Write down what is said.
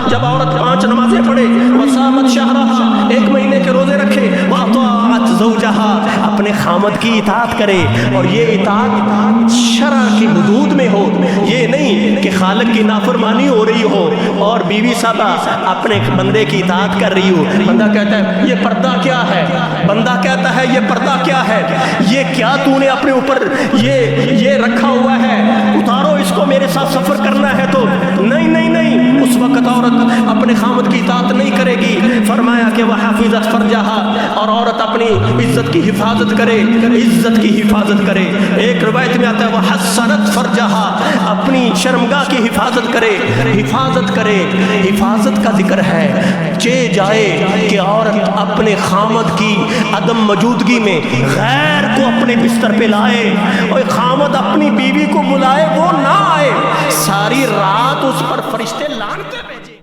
जब औरत 5 नमाजें पढ़े, वसामत शहरहा, 1 महीने के रोजे रखे, वअताअत ज़ौजहा, अपने खामद की इताअत करे, और ये इताअत शरअ की हुदूद में हो, ये नहीं कि खालिक की नाफरमानी हो रही हो और बीवी साहबा अपने बंदे की इताअत कर रही हो। बंदा कहता है ये पर्दा क्या है, बंदा कहता है ये पर्दा क्या है, ये क्या तूने अपने ऊपर ये रखा हुआ है, उतारो इसको, मेरे साथ सफर करना है तो। नहीं नहीं नहीं, उस वक्त औरत अपने खामद की इताअत नहीं करेगी। फरमाया कि वह हाफिज़त फरजहा, और औरत अपनी इज्जत की हिफाजत करे, इज्जत की हिफाजत करे। एक रिवायत में आता है वह हसनत फरजहा, अपनी शर्मगाह की हिफाजत करे, हिफाजत करे। हिफाजत का जिक्र है, चे जाए कि औरत अपने खामद की अदम मौजूदगी में गैर को अपने बिस्तर पे लाए, और खामद अपनी बीवी को बुलाए, वो ना आए, सारी रात उस पर फरिश्ते लानते